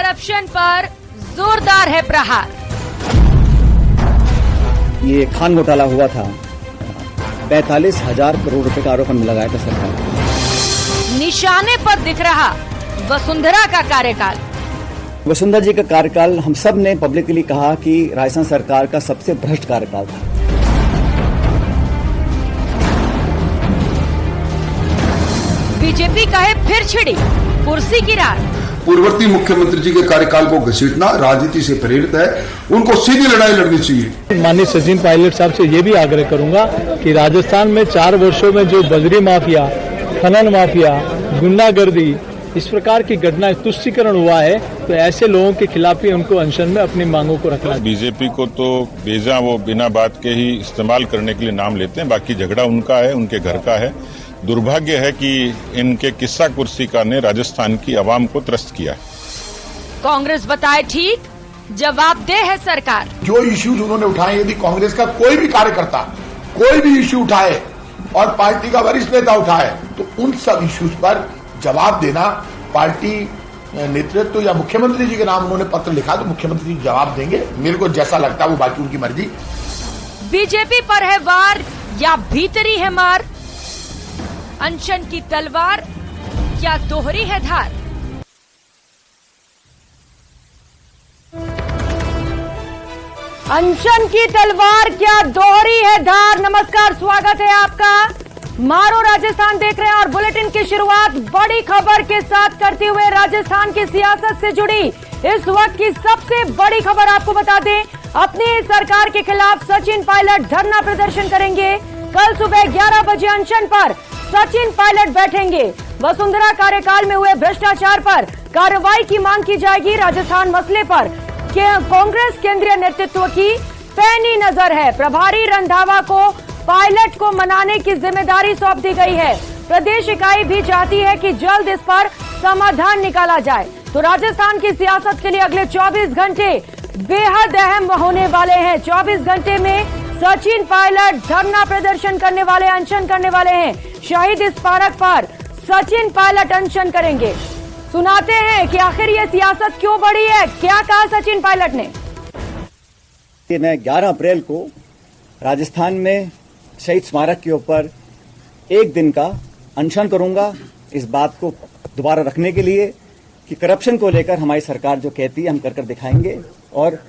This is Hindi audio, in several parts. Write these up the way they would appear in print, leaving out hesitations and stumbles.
करप्शन पर जोरदार है प्रहार। ये खान घोटाला हुआ था, 45,000 करोड़ रुपए का आरोप लगाया था सरकार। निशाने पर दिख रहा वसुंधरा का कार्यकाल। वसुंधरा जी का कार्यकाल हम सब ने पब्लिकली कहा कि राजस्थान सरकार का सबसे भ्रष्ट कार्यकाल था। बीजेपी कहे फिर छिड़ी कुर्सी की रात। पूर्ववर्ती मुख्यमंत्री जी के कार्यकाल को घसीटना राजनीति से प्रेरित है, उनको सीधी लड़ाई लड़नी चाहिए। माननीय सचिन पायलट साहब से ये भी आग्रह करूंगा कि राजस्थान में 4 वर्षों में जो बजरी माफिया, खनन माफिया, गुंडागर्दी, इस प्रकार की घटना तुष्टीकरण हुआ है, तो ऐसे लोगों के खिलाफ ही उनको अनशन में अपनी मांगों को रखना चाहिए। बीजेपी को तो बेजा वो बिना बात के ही इस्तेमाल करने के लिए नाम लेते हैं, बाकी झगड़ा उनका है, उनके घर का है। दुर्भाग्य है कि इनके किस्सा कुर्सी का ने राजस्थान की आवाम को त्रस्त किया। कांग्रेस बताए ठीक, जवाबदेह है सरकार। जो इश्यूज उन्होंने उठाए, यदि कांग्रेस का कोई भी कार्यकर्ता कोई भी इश्यू उठाए और पार्टी का वरिष्ठ नेता उठाए, तो उन सब इश्यूज पर जवाब देना पार्टी नेतृत्व या मुख्यमंत्री जी के नाम उन्होंने पत्र लिखा, तो मुख्यमंत्री जी जवाब देंगे। मेरे को जैसा लगता है वो बाकी उनकी मर्जी। बीजेपी पर है वार या भीतरी है मार? अनशन की तलवार क्या दोहरी है धार? अनशन की तलवार क्या दोहरी है धार? नमस्कार, स्वागत है आपका। मारो राजस्थान देख रहे हैं और बुलेटिन की शुरुआत बड़ी खबर के साथ करते हुए राजस्थान की सियासत से जुड़ी इस वक्त की सबसे बड़ी खबर आपको बता दें। अपनी सरकार के खिलाफ सचिन पायलट धरना प्रदर्शन करेंगे। कल सुबह 11 बजे अनशन पर सचिन पायलट बैठेंगे। वसुंधरा कार्यकाल में हुए भ्रष्टाचार पर कार्रवाई की मांग की जाएगी। राजस्थान मसले पर कांग्रेस केंद्रीय नेतृत्व की पैनी नजर है। प्रभारी रंधावा को पायलट को मनाने की जिम्मेदारी सौंप दी गई है। प्रदेश इकाई भी चाहती है कि जल्द इस पर समाधान निकाला जाए। तो राजस्थान की सियासत के लिए अगले 24 घंटे बेहद अहम होने वाले हैं। 24 घंटे में सचिन पायलट धरना प्रदर्शन करने वाले, अनशन करने वाले हैं। शहीद स्मारक पर सचिन पायलट अनशन करेंगे। सुनाते हैं कि आखिर ये सियासत क्यों बढ़ी है, क्या कहा सचिन पायलट ने। मैं 11 अप्रैल को राजस्थान में शहीद स्मारक के ऊपर 1 दिन का अनशन करूंगा, इस बात को दोबारा रखने के लिए कि करप्शन को लेकर हमारी सरकार जो कहती है हम कर दिखाएंगे। और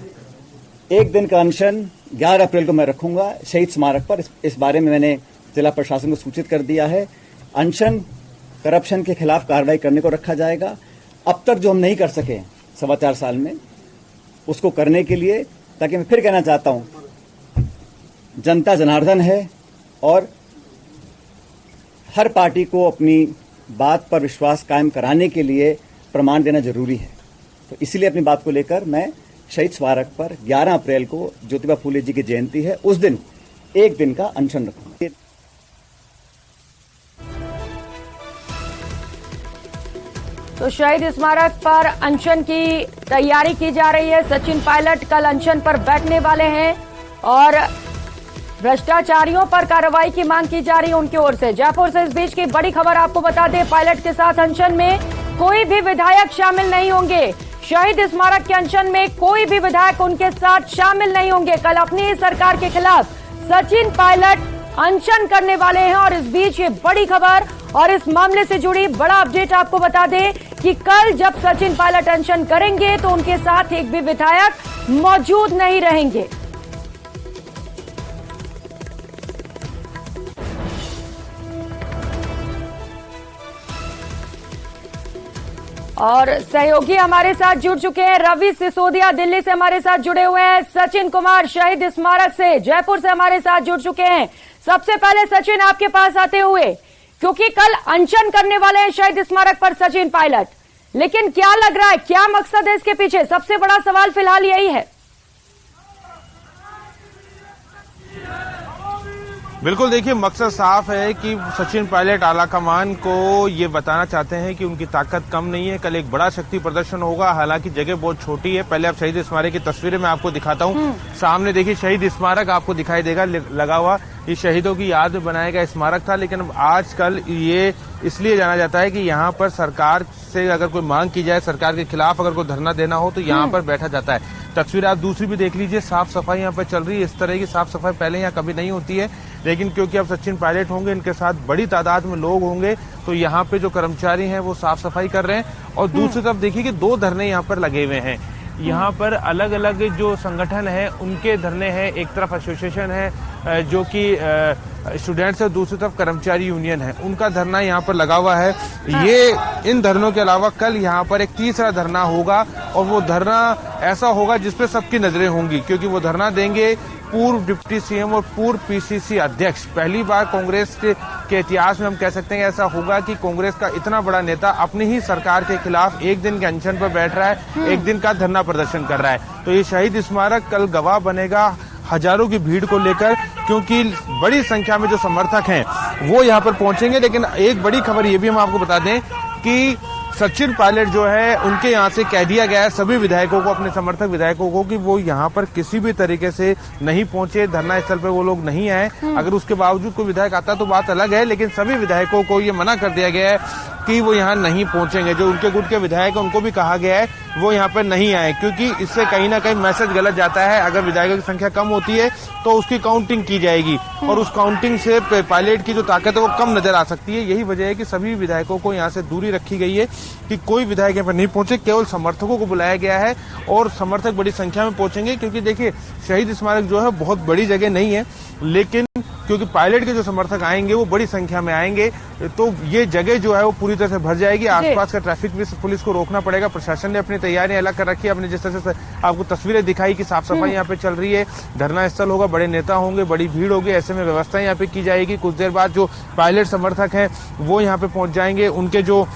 1 दिन का अनशन 11 अप्रैल को मैं रखूंगा शहीद स्मारक पर। इस बारे में मैंने जिला प्रशासन को सूचित कर दिया है। अनशन करप्शन के खिलाफ कार्रवाई करने को रखा जाएगा। अब तक जो हम नहीं कर सके 4.25 साल में, उसको करने के लिए, ताकि मैं फिर कहना चाहता हूं, जनता जनार्दन है और हर पार्टी को अपनी बात पर विश्वास कायम कराने के लिए प्रमाण देना जरूरी है। तो इसीलिए अपनी बात को लेकर मैं शहीद स्मारक पर 11 अप्रैल को ज्योतिबा फूले जी की जयंती है, उस दिन 1 दिन का अनशन रखूंगा। तो शहीद स्मारक पर अनशन की तैयारी की जा रही है। सचिन पायलट कल अनशन पर बैठने वाले हैं और भ्रष्टाचारियों पर कार्रवाई की मांग की जा रही है उनकी ओर से। जयपुर से इस बीच की बड़ी खबर आपको बता दें, पायलट के साथ अनशन में कोई भी विधायक शामिल नहीं होंगे। शहीद स्मारक के अनशन में कोई भी विधायक उनके साथ शामिल नहीं होंगे। कल अपनी ही सरकार के खिलाफ सचिन पायलट अनशन करने वाले हैं और इस बीच ये बड़ी खबर और इस मामले से जुड़ी बड़ा अपडेट आपको बता दें कि कल जब सचिन पायलट अनशन करेंगे तो उनके साथ एक भी विधायक मौजूद नहीं रहेंगे। और सहयोगी हमारे साथ जुड़ चुके हैं। रवि सिसोदिया दिल्ली से हमारे साथ जुड़े हुए हैं। सचिन कुमार शहीद स्मारक से जयपुर से हमारे साथ जुड़ चुके हैं। सबसे पहले सचिन, आपके पास आते हुए, क्योंकि कल अनशन करने वाले हैं शहीद स्मारक पर सचिन पायलट, लेकिन क्या लग रहा है, क्या मकसद है इसके पीछे? सबसे बड़ा सवाल फिलहाल यही है। बिल्कुल, देखिए मकसद साफ है कि सचिन पायलट आलाकमान को ये बताना चाहते हैं कि उनकी ताकत कम नहीं है। कल एक बड़ा शक्ति प्रदर्शन होगा, हालांकि जगह बहुत छोटी है। पहले आप शहीद स्मारक की तस्वीरें मैं आपको दिखाता हूं। सामने देखिए शहीद स्मारक आपको दिखाई देगा लगा हुआ। ये शहीदों की याद में बनाया गया स्मारक था, लेकिन अब आजकल ये इसलिए जाना जाता है कि यहाँ पर सरकार से अगर कोई मांग की जाए, सरकार के खिलाफ अगर कोई धरना देना हो तो यहाँ पर बैठा जाता है। तस्वीर आप दूसरी भी देख लीजिए, साफ सफाई यहाँ पर चल रही है। इस तरह की साफ सफाई पहले यहाँ कभी नहीं होती है, लेकिन क्योंकि अब सचिन पायलट होंगे, इनके साथ बड़ी तादाद में लोग होंगे, तो यहाँ पे जो कर्मचारी हैं वो साफ सफाई कर रहे हैं। और दूसरी तरफ देखिए कि 2 धरने यहाँ पर लगे हुए हैं। यहाँ पर अलग अलग जो संगठन है उनके धरने हैं। एक तरफ एसोसिएशन है जो कि स्टूडेंट्स है, दूसरी तरफ कर्मचारी यूनियन है, उनका धरना यहाँ पर लगा हुआ है। ये इन धरनों के अलावा कल यहाँ पर एक तीसरा धरना होगा, और वो धरना ऐसा होगा जिसपे सबकी नजरें होंगी, क्योंकि वो धरना देंगे पूर्व डिप्टी सीएम और पूर्व पीसीसी अध्यक्ष। पहली बार कांग्रेस के इतिहास में हम कह सकते हैं ऐसा होगा कि कांग्रेस का इतना बड़ा नेता अपनी ही सरकार के खिलाफ एक दिन के अनशन पर बैठ रहा है, एक दिन का धरना प्रदर्शन कर रहा है। तो ये शहीद स्मारक कल गवाह बनेगा हजारों की भीड़ को लेकर, क्योंकि बड़ी संख्या में जो समर्थक हैं वो यहाँ पर पहुंचेंगे। लेकिन एक बड़ी खबर ये भी हम आपको बता दें कि सचिन पायलट जो है उनके यहाँ से कह दिया गया है सभी विधायकों को, अपने समर्थक विधायकों को, कि वो यहाँ पर किसी भी तरीके से नहीं पहुंचे, धरना स्थल पर वो लोग नहीं आए। अगर उसके बावजूद कोई विधायक आता तो बात अलग है, लेकिन सभी विधायकों को ये मना कर दिया गया है कि वो यहाँ नहीं पहुंचेंगे। जो उनके गुट के विधायक हैं उनको भी कहा गया है वो यहाँ पर नहीं आए, क्योंकि इससे कहीं ना कहीं मैसेज गलत जाता है। अगर विधायकों की संख्या कम होती है तो उसकी काउंटिंग की जाएगी, और उस काउंटिंग से पायलट की जो ताकत है वो कम नजर आ सकती है। यही वजह है कि सभी विधायकों को यहाँ से दूरी रखी गई है कि कोई विधायक यहाँ पर नहीं पहुंचे, केवल समर्थकों को बुलाया गया है, और समर्थक बड़ी संख्या में पहुंचेंगे। क्योंकि देखिए शहीद स्मारक जो है बहुत बड़ी जगह नहीं है, लेकिन क्योंकि पायलट के जो समर्थक आएंगे वो बड़ी संख्या में आएंगे, तो ये जगह जो है वो पूरी तरह से भर जाएगी। आसपास का ट्रैफिक भी पुलिस को रोकना पड़ेगा। प्रशासन ने अपनी तैयारियां अलग कर रखी है। अपने जिस तरह से आपको तस्वीरें दिखाई कि साफ सफाई यहाँ पे चल रही है, धरना स्थल होगा, बड़े नेता होंगे, बड़ी भीड़ होगी, ऐसे में व्यवस्था यहाँ पे की जाएगी। कुछ देर बाद जो पायलट समर्थक हैं वो यहाँ पे पहुंच जाएंगे, उनके जो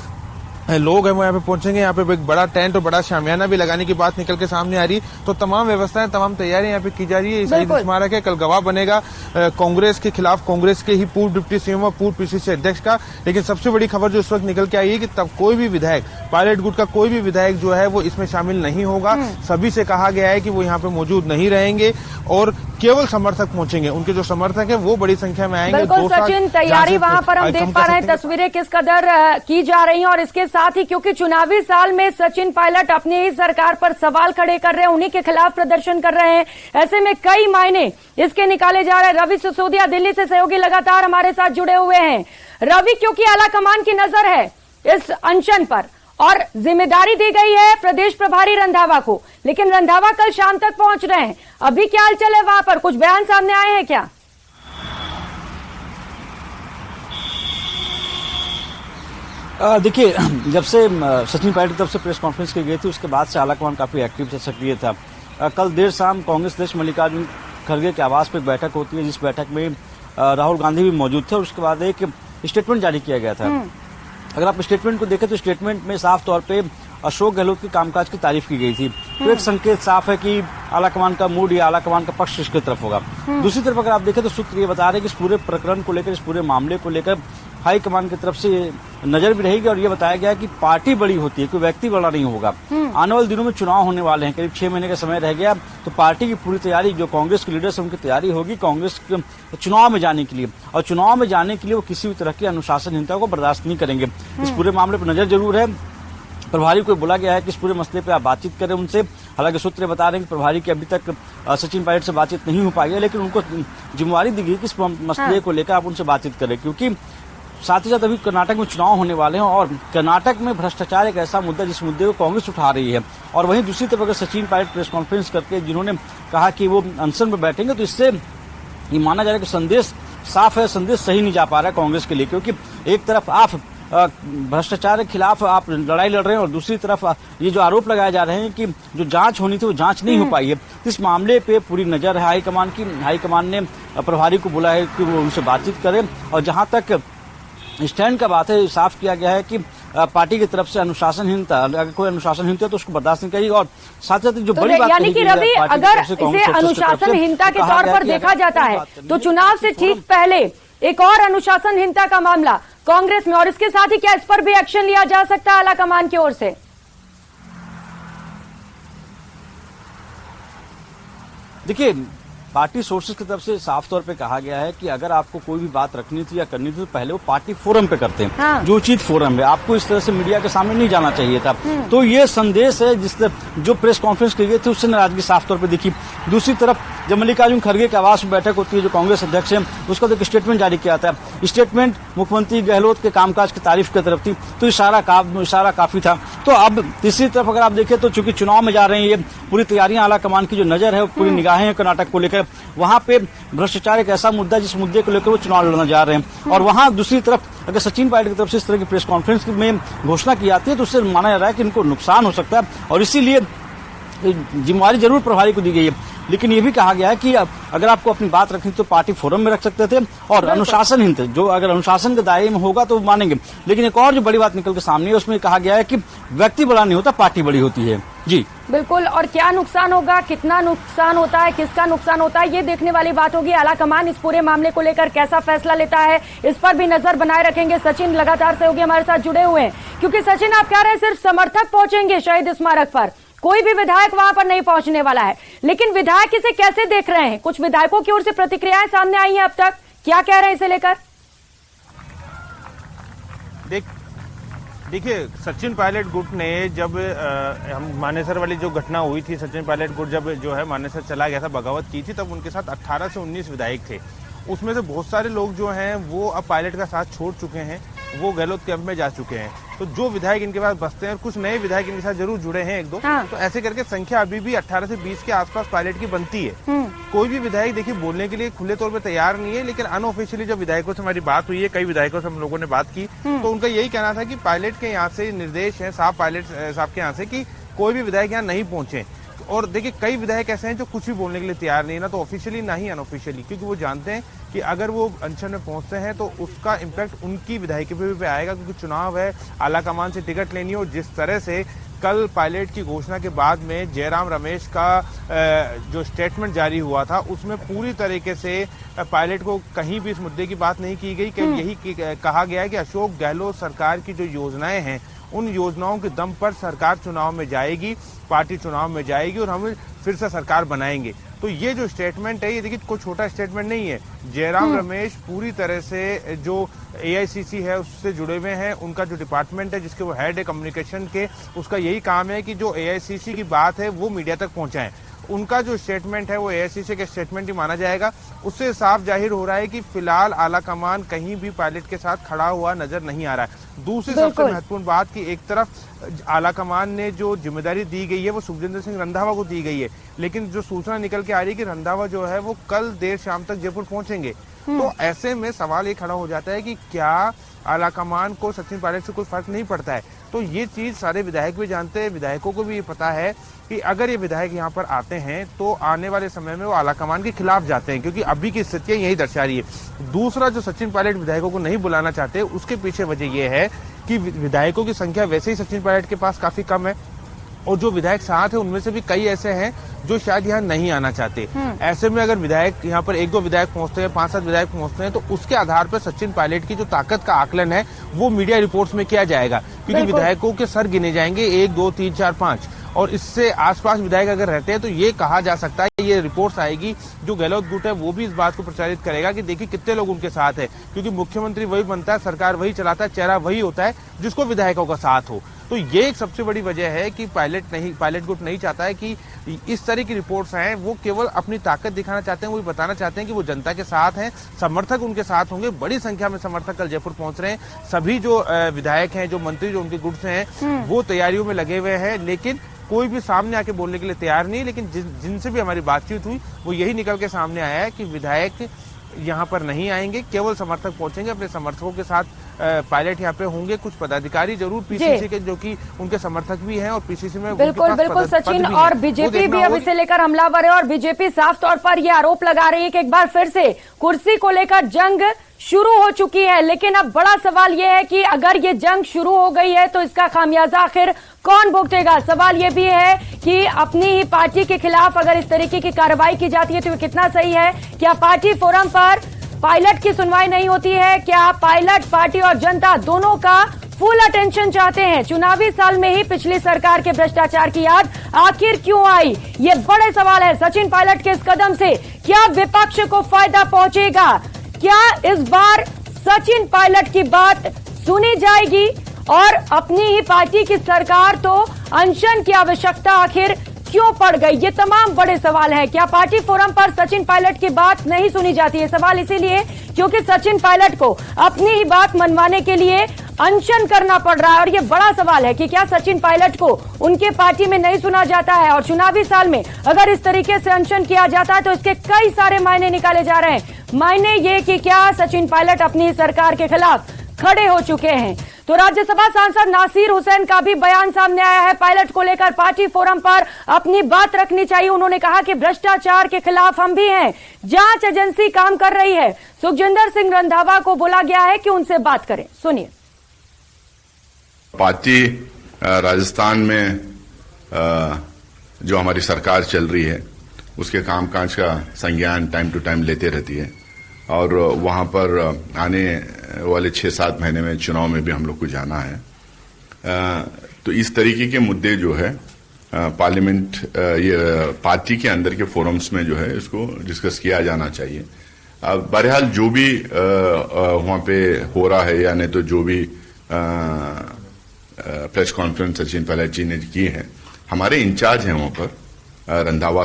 लोग हैं वो यहाँ पे पहुंचेंगे। यहाँ पे एक बड़ा टेंट और बड़ा शामियाना भी लगाने की बात निकल के सामने आ रही, तो तमाम व्यवस्थाएं, तमाम तैयारियां यहाँ पे की जा रही है। शहीद स्मारक है, कल गवाह बनेगा कांग्रेस के खिलाफ कांग्रेस के ही पूर्व डिप्टी सीएम और पूर्व पीसीसी अध्यक्ष का। लेकिन सबसे बड़ी खबर जो इस वक्त निकल के आई है कि तब कोई भी विधायक, पायलट गुट का कोई भी विधायक जो है वो इसमें शामिल नहीं होगा। सभी से कहा गया है कि वो यहाँ पे मौजूद नहीं रहेंगे और केवल समर्थक पहुंचेंगे। उनके जो समर्थक है वो बड़ी संख्या में आएंगे। बिल्कुल सचिन, तैयारी वहां पर हम देख पा रहे हैं, तस्वीरें किस कदर की जा रही हैं। और इसके साथ ही क्योंकि चुनावी साल में सचिन पायलट अपनी ही सरकार पर सवाल खड़े कर रहे हैं, उन्हीं के खिलाफ प्रदर्शन कर रहे हैं, ऐसे में कई मायने इसके निकाले जा रहे हैं। रवि सिसोदिया दिल्ली से सहयोगी लगातार हमारे साथ जुड़े हुए हैं। रवि, क्योंकि आला कमान की नजर है इस अनशन पर और जिम्मेदारी दी गई है प्रदेश प्रभारी रंधावा को, लेकिन रंधावा कल शाम तक पहुंच रहे हैं, अभी क्या हलचल है वहां पर? कुछ बयान सामने आए हैं क्या? देखिए, जब से सचिन पायलट की तरफ से प्रेस कॉन्फ्रेंस की गई थी उसके बाद से आलाकमान काफी एक्टिव से सक्रिय था। कल देर शाम कांग्रेस अध्यक्ष मल्लिकार्जुन खड़गे के आवास पर बैठक होती है, जिस बैठक में राहुल गांधी भी मौजूद थे, और उसके बाद एक स्टेटमेंट जारी किया गया था। अगर आप स्टेटमेंट को देखें तो स्टेटमेंट में साफ तौर पे अशोक गहलोत के कामकाज की तारीफ की गई थी। तो एक संकेत साफ है कि आलाकमान का मूड या आलाकमान का पक्ष इसकी तरफ होगा। दूसरी तरफ अगर आप देखें तो सूत्र ये बता रहे हैं कि इस पूरे प्रकरण को लेकर, इस पूरे मामले को लेकर हाईकमान की तरफ से नजर भी रहेगी, और ये बताया गया कि पार्टी बड़ी होती है, कोई व्यक्ति बड़ा नहीं होगा। आने वाले दिनों में चुनाव होने वाले हैं, करीब 6 महीने का समय रह गया, तो पार्टी की पूरी तैयारी, जो कांग्रेस के लीडर्स हैं उनकी तैयारी होगी कांग्रेस के चुनाव में जाने के लिए, और चुनाव में जाने के लिए वो किसी भी तरह की अनुशासनहीनता को बर्दाश्त नहीं करेंगे। इस पूरे मामले पर नजर जरूर है। प्रभारी को बोला गया है कि इस पूरे मसले पे आप बातचीत करें उनसे। हालांकि सूत्र बता रहे हैं कि प्रभारी की अभी तक सचिन पायलट से बातचीत नहीं हो पाई है, लेकिन उनको जिम्मेवारी दी गई कि इस मसले को लेकर आप उनसे बातचीत करें, क्योंकि साथ ही साथ अभी कर्नाटक में चुनाव होने वाले हैं, और कर्नाटक में भ्रष्टाचार एक ऐसा मुद्दा जिस मुद्दे को कांग्रेस उठा रही है। और वहीं दूसरी तरफ अगर सचिन पायलट प्रेस कॉन्फ्रेंस करके जिन्होंने कहा कि वो अनशन में बैठेंगे, तो इससे ये माना जा रहा है कि संदेश साफ है, संदेश सही नहीं जा पा रहा है कांग्रेस के लिए, क्योंकि एक तरफ आप भ्रष्टाचार के खिलाफ आप लड़ाई लड़ रहे हैं, और दूसरी तरफ ये जो आरोप लगाए जा रहे हैं कि जो जांच होनी थी वो जांच नहीं हो पाई है। इस मामले पे पूरी नजर है हाईकमान की। हाईकमान ने प्रभारी को बोला है कि वो उनसे बातचीत करें, और जहां तक स्टैंड का बात है, साफ किया गया है कि पार्टी की तरफ से अनुशासनहीनता, अगर कोई अनुशासनहीनता है तो उसको बर्दाश्त नहीं करेगी। और साथ साथ जो बड़ी बात यानी कि रवि, अगर इसे अनुशासनहीनता के तौर पर देखा जाता है तो चुनाव से ठीक पहले एक और अनुशासनहीनता का मामला कांग्रेस में, और इसके साथ ही क्या इस पर भी एक्शन लिया जा सकता है आलाकमान की ओर से? देखिए, पार्टी सोर्सेज की तरफ से साफ तौर पे कहा गया है कि अगर आपको कोई भी बात रखनी थी या करनी थी तो पहले वो पार्टी फोरम पे करते हैं। हाँ। जो उचित फोरम है, आपको इस तरह से मीडिया के सामने नहीं जाना चाहिए था। तो ये संदेश है जो प्रेस कॉन्फ्रेंस की गई थी उससे नाराजगी साफ तौर पर दिखी। दूसरी तरफ जब मल्लिकार्जुन खड़गे के आवास में बैठक होती है, जो कांग्रेस अध्यक्ष है, उसका तो एक स्टेटमेंट जारी किया था। स्टेटमेंट मुख्यमंत्री गहलोत के कामकाज की तारीफ की तरफ थी, तो इशारा काफी था। तो अब तीसरी तरफ अगर आप देखें तो चूंकि चुनाव में जा रहे हैं, ये पूरी तैयारियां आला कमान की जो नजर है, पूरी निगाहें हैं कर्नाटक को लेकर। वहां पे भ्रष्टाचार एक ऐसा मुद्दा जिस मुद्दे को लेकर वो चुनाव लड़ना जा रहे हैं। और वहां दूसरी तरफ अगर सचिन पायलट की तरफ से इस तरह की प्रेस कॉन्फ्रेंस में घोषणा की जाती है तो उससे माना जा रहा है कि इनको नुकसान हो सकता है, और इसीलिए जिम्मेवारी जरूर प्रभारी को दी गई है। लेकिन ये भी कहा गया है कि अगर आपको अपनी बात रखनी तो पार्टी फोरम में रख सकते थे, और अनुशासनहीन थे, जो अगर अनुशासन के दायरे में होगा तो वो मानेंगे। लेकिन एक और जो बड़ी बात निकल के सामने है, उसमें कहा गया है कि व्यक्ति बड़ा नहीं होता, पार्टी बड़ी होती है। जी बिल्कुल, और क्या नुकसान होगा, कितना नुकसान होता है, किसका नुकसान होता है, ये देखने वाली बात होगी। आलाकमान इस पूरे मामले को लेकर कैसा फैसला लेता है, इस पर भी नजर बनाए रखेंगे। सचिन लगातार सहयोगी हमारे साथ जुड़े हुए हैं, क्योंकि सचिन आप कह रहे हैं सिर्फ समर्थक पहुंचेंगे शहीद स्मारक पर, कोई भी विधायक वहां पर नहीं पहुंचने वाला है। लेकिन विधायक इसे कैसे देख रहे हैं? कुछ विधायकों की ओर से प्रतिक्रियाएं सामने आई हैं अब तक, क्या कह रहे हैं इसे लेकर? देखिए, सचिन पायलट गुट ने जब हम मानेसर वाली जो घटना हुई थी, सचिन पायलट गुट जब जो है मानेसर चला गया था, बगावत की थी, तब उनके साथ 18 से 19 विधायक थे। उसमें से बहुत सारे लोग जो हैं वो अब पायलट का साथ छोड़ चुके हैं, वो गहलोत कैंप में जा चुके हैं। तो जो विधायक इनके पास बचते हैं, कुछ नए विधायक इनके साथ जरूर जुड़े हैं एक दो। हाँ। तो ऐसे करके संख्या अभी भी 18 से 20 के आसपास पायलट की बनती है। कोई भी विधायक देखिए बोलने के लिए खुले तौर पे तैयार नहीं है, लेकिन अनऑफिशियली जब विधायकों से हमारी बात हुई है, कई विधायकों से हम लोगों ने बात की, तो उनका यही कहना था कि पायलट के यहाँ से निर्देश है, साफ पायलट साहब के यहाँ से, कि कोई भी विधायक यहाँ नहीं पहुंचे। और देखिए कई विधायक ऐसे हैं जो कुछ भी बोलने के लिए तैयार नहीं है, ना तो ऑफिशियली ना ही अनऑफिशियली, क्योंकि वो जानते हैं कि अगर वो अनशन में पहुंचते हैं तो उसका इम्पैक्ट उनकी विधायकी पे भी आएगा, क्योंकि चुनाव है, आलाकमान से टिकट लेनी है। और जिस तरह से कल पायलट की घोषणा के बाद में जयराम रमेश का जो स्टेटमेंट जारी हुआ था, उसमें पूरी तरीके से पायलट को कहीं भी इस मुद्दे की बात नहीं की गई। केवल यही कहा गया है कि अशोक गहलोत सरकार की जो योजनाएं हैं, उन योजनाओं के दम पर सरकार चुनाव में जाएगी, पार्टी चुनाव में जाएगी और हम फिर से सरकार बनाएंगे। तो ये जो स्टेटमेंट है, ये देखिए कोई छोटा स्टेटमेंट नहीं है। जयराम रमेश पूरी तरह से जो AICC है उससे जुड़े हुए हैं, उनका जो डिपार्टमेंट है जिसके वो हेड है कम्युनिकेशन के, उसका यही काम है कि जो AICC की बात है वो मीडिया तक पहुंचाएं। उनका जो स्टेटमेंट है वो AICC के स्टेटमेंट ही माना जाएगा। उससे साफ जाहिर हो रहा है कि फिलहाल आलाकमान कहीं भी पायलट के साथ खड़ा हुआ नजर नहीं आ रहा है। दूसरी सबसे महत्वपूर्ण बात कि एक तरफ आलाकमान ने जो जिम्मेदारी दी गई है वो सुखजिंदर सिंह रंधावा को दी गई है, लेकिन जो सूचना निकल के आ रही है कि रंधावा जो है वो कल देर शाम तक जयपुर पहुंचेंगे। तो ऐसे में सवाल ये खड़ा हो जाता है कि क्या आलाकमान को सचिन पायलट से कोई फर्क नहीं पड़ता है? तो ये चीज सारे विधायक भी जानते हैं, विधायकों को भी ये पता है कि अगर ये विधायक यहाँ पर आते हैं तो आने वाले समय में वो आलाकमान के खिलाफ जाते हैं, क्योंकि अभी की स्थितियां यही दर्शा रही है। दूसरा, जो सचिन पायलट विधायकों को नहीं बुलाना चाहते, उसके पीछे वजह यह है कि विधायकों की संख्या वैसे ही सचिन पायलट के पास काफी कम है, और जो विधायक साथ है उनमें से भी कई ऐसे हैं जो शायद यहाँ नहीं आना चाहते। ऐसे में अगर विधायक यहाँ पर 1-2 विधायक पहुंचते हैं, 5-7 विधायक पहुंचते हैं, तो उसके आधार पर सचिन पायलट की जो ताकत का आकलन है वो मीडिया रिपोर्ट्स में किया जाएगा, क्योंकि विधायकों के सर गिने जाएंगे 1, 2, 3, 4, 5, और इससे आसपास विधायक अगर रहते हैं तो ये कहा जा सकता है, ये रिपोर्ट्स आएगी, जो गहलोत गुट है वो भी इस बात को प्रचारित करेगा कि देखिए कितने लोग उनके साथ है, क्योंकि मुख्यमंत्री वही बनता है, सरकार वही चलाता है, चेहरा वही होता है जिसको विधायकों का साथ हो। तो ये एक सबसे बड़ी वजह है कि पायलट गुट नहीं चाहता है कि इस तरह की रिपोर्ट्स हैं, वो केवल अपनी ताकत दिखाना चाहते हैं, वो बताना चाहते हैं कि वो जनता के साथ हैं, समर्थक उनके साथ होंगे। बड़ी संख्या में समर्थक कल जयपुर पहुंच रहे हैं। सभी जो विधायक हैं, जो मंत्री जो उनके गुट से हैं, वो तैयारियों में लगे हुए हैं, लेकिन कोई भी सामने आके बोलने के लिए तैयार नहीं। लेकिन जिनसे भी हमारी बातचीत हुई वो यही निकल के सामने आया है कि विधायक यहाँ पर नहीं आएंगे, केवल समर्थक पहुंचेंगे। अपने समर्थकों के साथ पायलट यहाँ पे होंगे, कुछ पदाधिकारी जरूर पीसीसी के जो कि उनके समर्थक भी हैं, और पीसीसी में बिल्कुल सचिन, और बीजेपी भी अब इसे लेकर हमलावर है, और बीजेपी साफ तौर पर यह आरोप लगा रही है कि एक बार फिर से कुर्सी को लेकर जंग शुरू हो चुकी है। लेकिन अब बड़ा सवाल यह है कि अगर ये जंग शुरू हो गई है तो इसका खामियाजा आखिर कौन भुगतेगा? सवाल यह भी है कि अपनी ही पार्टी के खिलाफ अगर इस तरीके की कार्रवाई की जाती है तो ये कितना सही है? क्या पार्टी फोरम पर पायलट की सुनवाई नहीं होती है? क्या पायलट, पार्टी और जनता दोनों का फुल अटेंशन चाहते हैं? चुनावी साल में ही पिछली सरकार के भ्रष्टाचार की याद आखिर क्यों आई? ये बड़े सवाल है। सचिन पायलट के इस कदम से क्या विपक्ष को फायदा पहुंचेगा? क्या इस बार सचिन पायलट की बात सुनी जाएगी? और अपनी ही पार्टी की सरकार तो अनशन की आवश्यकता आखिर क्यों पड़ गई? ये तमाम बड़े सवाल हैं। क्या पार्टी फोरम पर सचिन पायलट की बात नहीं सुनी जाती है? सवाल इसीलिए क्योंकि सचिन पायलट को अपनी ही बात मनवाने के लिए अनशन करना पड़ रहा है। और ये बड़ा सवाल है कि क्या सचिन पायलट को उनके पार्टी में नहीं सुना जाता है? और चुनावी साल में अगर इस तरीके से अनशन किया जाता है तो इसके कई सारे मायने निकाले जा रहे हैं। मायने ये कि क्या सचिन पायलट अपनी सरकार के खिलाफ खड़े हो चुके हैं? तो राज्यसभा सांसद नासिर हुसैन का भी बयान सामने आया है। पायलट को लेकर पार्टी फोरम पर अपनी बात रखनी चाहिए। उन्होंने कहा कि भ्रष्टाचार के खिलाफ हम भी हैं, जांच एजेंसी काम कर रही है। सुखजिंदर सिंह रंधावा को बोला गया है कि उनसे बात करें। सुनिए। पार्टी राजस्थान में जो हमारी सरकार चल रही है उसके कामकाज का संज्ञान टाइम टू टाइम लेते रहती है और वहां पर आने वाले 6-7 महीने में चुनाव में भी हम लोग को जाना है। तो इस तरीके के मुद्दे जो है पार्लियामेंट ये पार्टी के अंदर के फोरम्स में जो है इसको डिस्कस किया जाना चाहिए। बहरहाल जो भी वहां पे हो रहा है या नहीं तो जो भी प्रेस कॉन्फ्रेंस सचिन पायलट जी ने की है, हमारे इंचार्ज हैं वहां पर रंधावा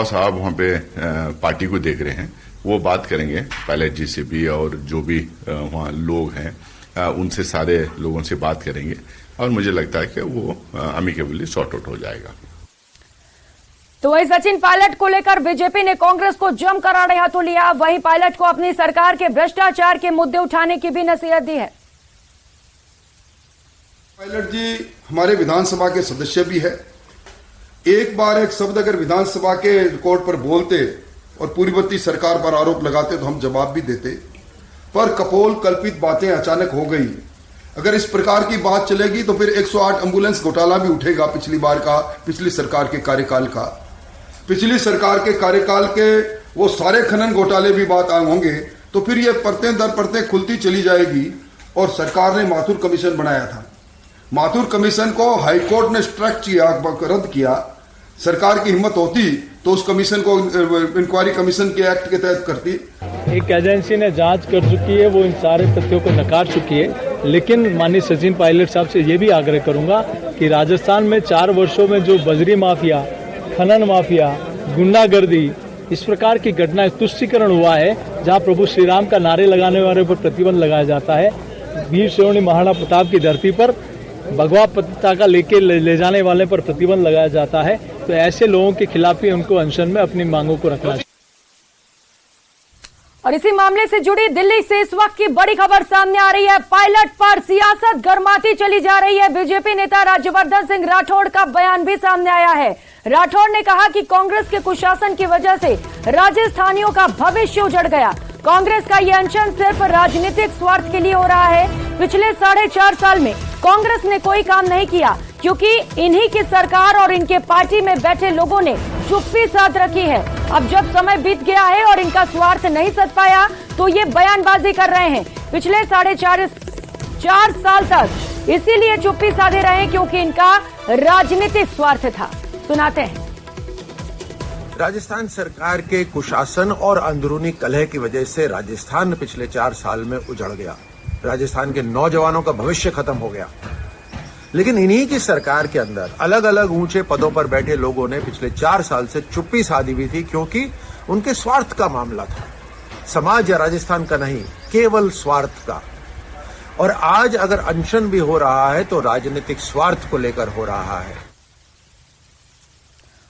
साहब वहां पे पार्टी को देख रहे हैं। वो बात करेंगे पायलट जी से भी और जो भी वहाँ लोग हैं उनसे, सारे लोगों से बात करेंगे और मुझे लगता है कि वो अमिकेबली सॉर्ट आउट हो जाएगा। तो वहीं सचिन पायलट को लेकर बीजेपी ने कांग्रेस को जमकर आड़े हाथों लिया। वहीं पायलट को अपनी सरकार के भ्रष्टाचार के मुद्दे उठाने की भी नसीहत दी है। पायलट जी हमारे विधानसभा के सदस्य भी है। एक बार एक शब्द अगर विधानसभा के रिकॉर्ड पर बोलते और पूर्ववर्ती सरकार पर आरोप लगाते तो हम जवाब भी देते, पर कपोल कल्पित बातें अचानक हो गई। अगर इस प्रकार की बात चलेगी तो फिर 108 एम्बुलेंस घोटाला भी उठेगा पिछली सरकार के कार्यकाल का। पिछली सरकार के कार्यकाल के वो सारे खनन घोटाले भी बात होंगे तो फिर ये परतें दर परतें खुलती चली जाएगी। और सरकार ने माथुर कमीशन बनाया था, माथुर कमीशन को हाईकोर्ट ने स्ट्राइक किया, रद्द किया। सरकार की हिम्मत होती तो उस कमीशन को इंक्वायरी कमीशन के एक्ट के तहत करती। एक एजेंसी ने जांच कर चुकी है, वो इन सारे तथ्यों को नकार चुकी है। लेकिन माननीय सचिन पायलट साहब से ये भी आग्रह करूंगा कि राजस्थान में 4 वर्षों में जो बजरी माफिया, खनन माफिया, गुंडागर्दी, इस प्रकार की घटनाएं, तुष्टीकरण हुआ है, जहां प्रभु श्री राम का नारे लगाने वाले पर प्रतिबंध लगाया जाता है, वीर श्रेणी महाराणा प्रताप की धरती पर भगवा पताका लेके ले जाने वाले पर प्रतिबंध लगाया जाता है। तो ऐसे लोगों के खिलाफ ही उनको अनशन में अपनी मांगों को रखना चाहिए। और इसी मामले से जुड़ी दिल्ली से इस वक्त की बड़ी खबर सामने आ रही है। पायलट पर सियासत गर्माती चली जा रही है। बीजेपी नेता राज्यवर्धन सिंह राठौड़ का बयान भी सामने आया है। राठौड़ ने कहा कि कांग्रेस के कुशासन की वजह से राजस्थानियों का भविष्य उजड़ गया। कांग्रेस का यह अनशन सिर्फ राजनीतिक स्वार्थ के लिए हो रहा है। पिछले 4.5 साल में कांग्रेस ने कोई काम नहीं किया क्योंकि इन्हीं की सरकार और इनके पार्टी में बैठे लोगों ने चुप्पी साध रखी है। अब जब समय बीत गया है और इनका स्वार्थ नहीं सध पाया तो ये बयानबाजी कर रहे हैं। पिछले 4.5 साल तक इसीलिए चुप्पी साधे रहे क्योंकि इनका राजनीतिक स्वार्थ था। सुनाते हैं। राजस्थान सरकार के कुशासन और अंदरूनी कलह की वजह से राजस्थान पिछले 4 साल में उजड़ गया। राजस्थान के नौजवानों का भविष्य खत्म हो गया। लेकिन इन्हीं की सरकार के अंदर अलग अलग ऊंचे पदों पर बैठे लोगों ने पिछले 4 साल से चुप्पी साधी हुई थी क्योंकि उनके स्वार्थ का मामला था। समाज या राजस्थान का नहीं, केवल स्वार्थ का। और आज अगर अनशन भी हो रहा है तो राजनीतिक स्वार्थ को लेकर हो रहा है।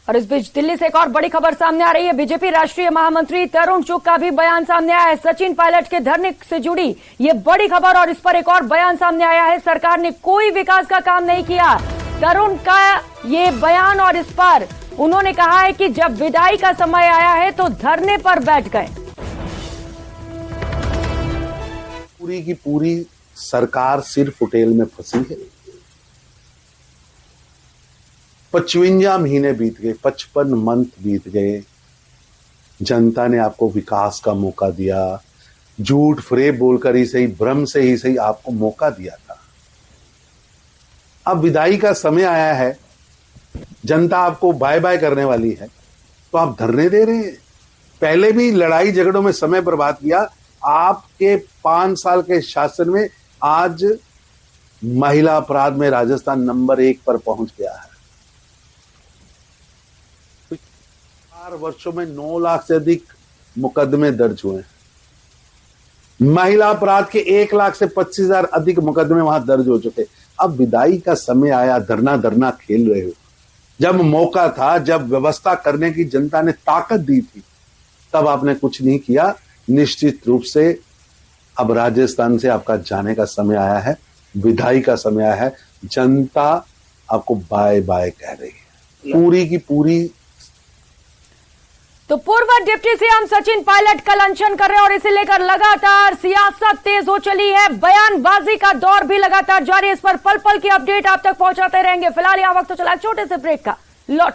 और इस बीच दिल्ली से एक और बड़ी खबर सामने आ रही है। बीजेपी राष्ट्रीय महामंत्री तरुण चुग का भी बयान सामने आया है। सचिन पायलट के धरने से जुड़ी ये बड़ी खबर और इस पर एक और बयान सामने आया है। सरकार ने कोई विकास का काम नहीं किया। तरुण का ये बयान और इस पर उन्होंने कहा है कि जब विदाई का समय आया है तो धरने पर बैठ गए। पूरी की पूरी सरकार सिर्फ होटल में फंसी है। 55 महीने बीत गए, 55 मंथ बीत गए। जनता ने आपको विकास का मौका दिया, झूठ फरेब बोलकर ही सही, भ्रम से ही सही आपको मौका दिया था। अब विदाई का समय आया है, जनता आपको बाय बाय करने वाली है तो आप धरने दे रहे हैं। पहले भी लड़ाई झगड़ों में समय बर्बाद किया। आपके 5 साल के शासन में आज महिला अपराध में राजस्थान नंबर 1 पर पहुंच गया है। 4 वर्षों में 9 लाख से अधिक मुकदमे दर्ज हुए हैं। महिला अपराध के 1 लाख से 25,000 अधिक मुकदमे वहां दर्ज हो चुके। अब विदाई का समय आया, धरना खेल रहे हो। जब मौका था, जब व्यवस्था करने की जनता ने ताकत दी थी, तब आपने कुछ नहीं किया। निश्चित रूप से अब राजस्थान से आपका जाने का समय आया है, विदाई का समय आया है। जनता आपको बाय बाय कह रही है, पूरी की पूरी। तो पूर्व डिप्टी सीएम सचिन पायलट कल अनशन कर रहे हैं और इसे लेकर लगातार सियासत तेज हो चली है। बयानबाजी का दौर भी लगातार जारी है। इस पर पल पल की अपडेट आप तक पहुंचाते रहेंगे। फिलहाल यहां वक्त तो चला छोटे से ब्रेक का। लौट